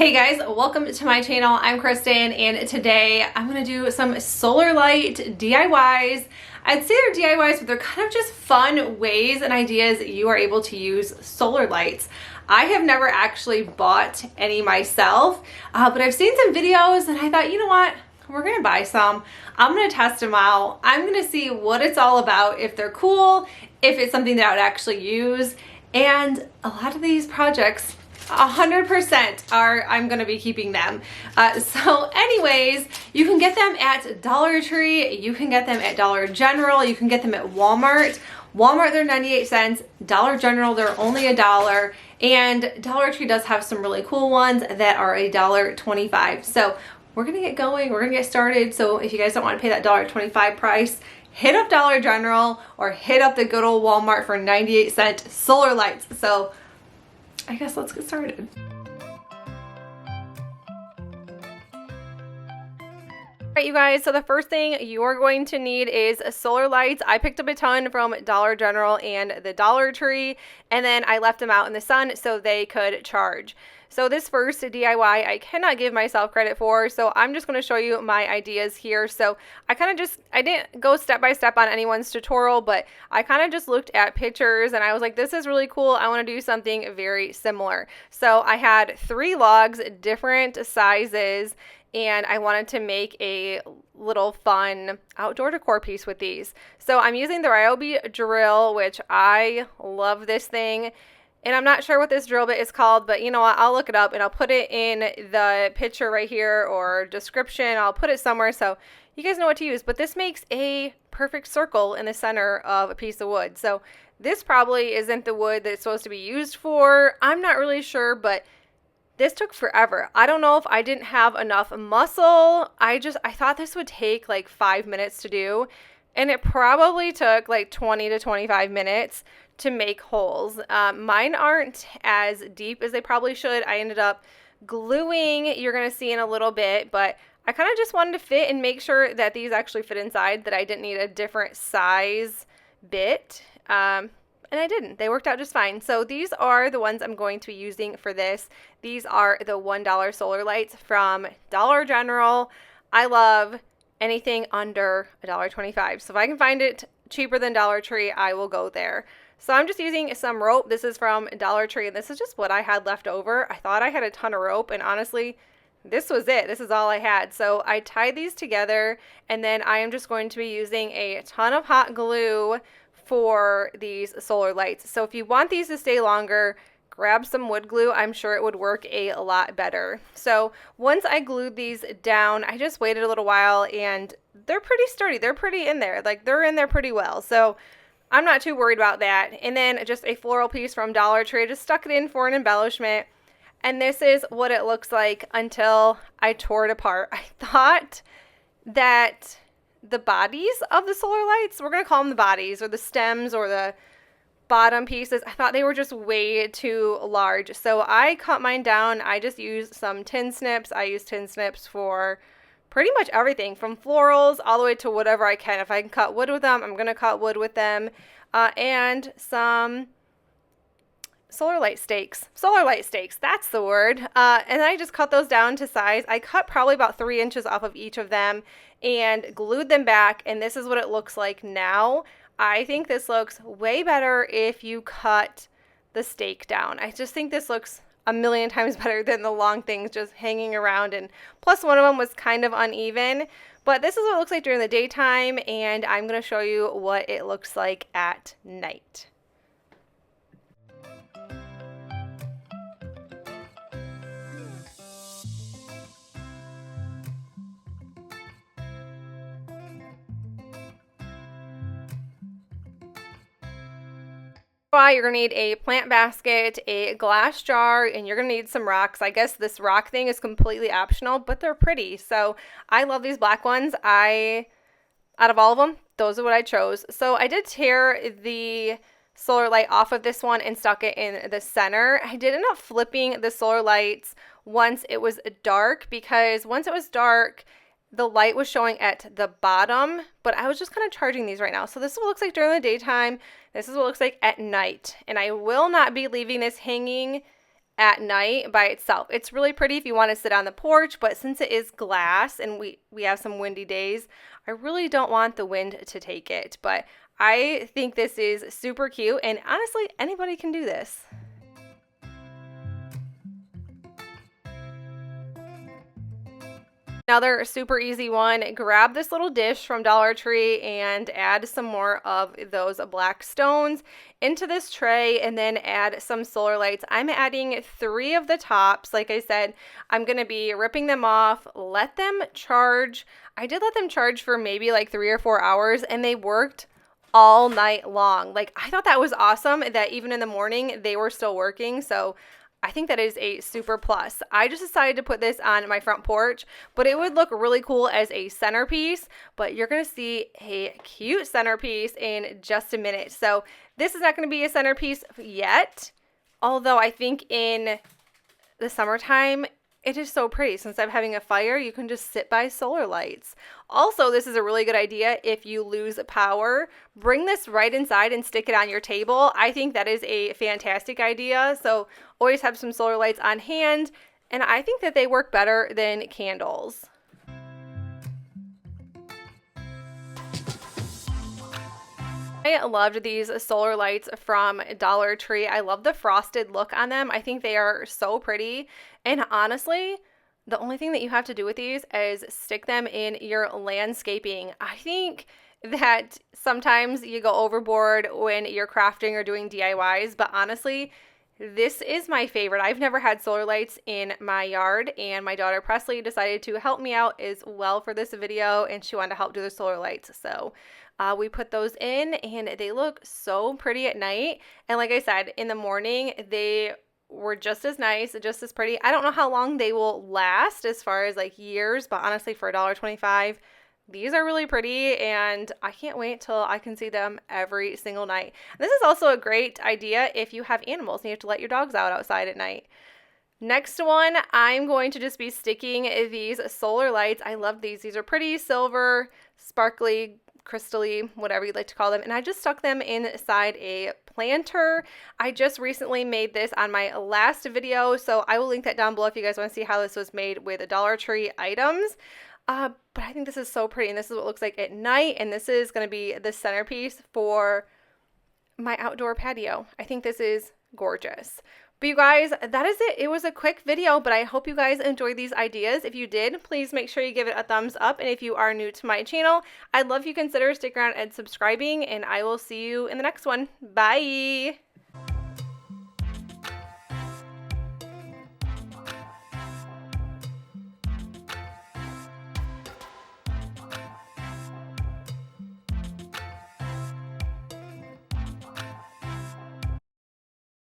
Hey guys, welcome to my channel. I'm Kristen and today I'm going to do some solar light DIYs. I'd say they're DIYs, but they're kind of just fun ways and ideas you are able to use solar lights. I have never actually bought any myself, but I've seen some videos and I thought, you know what? We're going to buy some. I'm going to test them out. I'm going to see what it's all about, if they're cool, if it's something that I would actually use. And a lot of these projects 100% I'm going to be keeping them. So anyways, you can get them at Dollar Tree, you can get them at Dollar General, you can get them at Walmart. Walmart, they're 98 cents. Dollar General, they're only $1. And Dollar Tree does have some really cool ones that are $1.25. So we're going to get going. We're going to get started. So if you guys don't want to pay that $1.25 price, hit up Dollar General or hit up the good old Walmart for 98-cent solar lights. So I guess let's get started. Alright, you guys, so the first thing you're going to need is solar lights. I picked up a ton from Dollar General and the Dollar Tree, and then I left them out in the sun so they could charge. So this first DIY I cannot give myself credit for, so I'm just going to show you my ideas here. So I didn't go step by step on anyone's tutorial, but I kind of just looked at pictures and I was like, this is really cool. I want to do something very similar. So I had 3 logs, different sizes, and I wanted to make a little fun outdoor decor piece with these. So I'm using the Ryobi drill, which I love this thing. And I'm not sure what this drill bit is called, but you know what, I'll look it up and I'll put it in the picture right here or description. I'll put it somewhere so you guys know what to use. But this makes a perfect circle in the center of a piece of wood. So this probably isn't the wood that it's supposed to be used for. I'm not really sure, but this took forever. I don't know if I didn't have enough muscle. I thought this would take like 5 minutes to do. And it probably took like 20 to 25 minutes to make holes. Mine aren't as deep as they probably should. I ended up gluing, you're going to see in a little bit, but I kind of just wanted to fit and make sure that these actually fit inside, that I didn't need a different size bit. And I didn't. They worked out just fine. So these are the ones I'm going to be using for this. These are the $1 solar lights from Dollar General. I love anything under $1.25. So if I can find it cheaper than Dollar Tree, I will go there. So I'm just using some rope. This is from Dollar Tree, and this is just what I had left over. I thought I had a ton of rope, and honestly, this was it. This is all I had. So I tied these together, and then I am just going to be using a ton of hot glue for these solar lights. So if you want these to stay longer, grab some wood glue. I'm sure it would work a lot better. So once I glued these down, I just waited a little while, and they're pretty sturdy. They're pretty in there. Like, they're in there pretty well. So I'm not too worried about that. And then just a floral piece from Dollar Tree. I just stuck it in for an embellishment. And this is what it looks like until I tore it apart. I thought that the bodies of the solar lights, we're going to call them the bodies or the stems or the bottom pieces, I thought they were just way too large. So I cut mine down. I just used some tin snips. I use tin snips for pretty much everything from florals all the way to whatever I can. If I can cut wood with them, I'm going to cut wood with them. And some solar light stakes. Solar light stakes, that's the word. And I just cut those down to size. I cut probably about 3 inches off of each of them and glued them back. And this is what it looks like now. I think this looks way better if you cut the stake down. I just think this looks a million times better than the long things just hanging around, and plus one of them was kind of uneven. But this is what it looks like during the daytime, and I'm going to show you what it looks like at night. You're going to need a plant basket, a glass jar, and you're going to need some rocks. I guess this rock thing is completely optional, but they're pretty. So I love these black ones. Out of all of them, those are what I chose. So I did tear the solar light off of this one and stuck it in the center. I did end up flipping the solar lights once it was dark, because once it was dark, the light was showing at the bottom, but I was just kind of charging these right now. So this is what it looks like during the daytime. This is what it looks like at night. And I will not be leaving this hanging at night by itself. It's really pretty if you want to sit on the porch, but since it is glass and we have some windy days, I really don't want the wind to take it. But I think this is super cute, and honestly, anybody can do this. Another super easy one, grab this little dish from Dollar Tree and add some more of those black stones into this tray, and then add some solar lights. I'm adding 3 of the tops. Like I said, I'm going to be ripping them off, let them charge. I did let them charge for maybe like 3 or 4 hours, and they worked all night long. Like, I thought that was awesome that even in the morning they were still working. So I think that is a super plus. I just decided to put this on my front porch, but it would look really cool as a centerpiece, but you're going to see a cute centerpiece in just a minute. So this is not going to be a centerpiece yet, although I think in the summertime, it is so pretty. Since I'm having a fire, you can just sit by solar lights. Also, this is a really good idea if you lose power. Bring this right inside and stick it on your table. I think that is a fantastic idea. So always have some solar lights on hand, and I think that they work better than candles. I loved these solar lights from Dollar Tree. I love the frosted look on them. I think they are so pretty. And honestly, the only thing that you have to do with these is stick them in your landscaping. I think that sometimes you go overboard when you're crafting or doing DIYs, but honestly, this is my favorite. I've never had solar lights in my yard, and my daughter Presley decided to help me out as well for this video, and she wanted to help do the solar lights. So we put those in, and they look so pretty at night. And like I said, in the morning, they were just as nice, just as pretty. I don't know how long they will last as far as like years, but honestly, for $1.25, these are really pretty, and I can't wait till I can see them every single night. This is also a great idea if you have animals and you have to let your dogs out outside at night. Next one, I'm going to just be sticking these solar lights. I love these. These are pretty, silver, sparkly, crystally, whatever you'd like to call them. And I just stuck them inside a planter. I just recently made this on my last video, so I will link that down below if you guys want to see how this was made with Dollar Tree items. But I think this is so pretty, and this is what it looks like at night, and this is going to be the centerpiece for my outdoor patio. I think this is gorgeous. But you guys, that is it. It was a quick video, but I hope you guys enjoyed these ideas. If you did, please make sure you give it a thumbs up. And if you are new to my channel, I'd love if you consider sticking around and subscribing, and I will see you in the next one. Bye!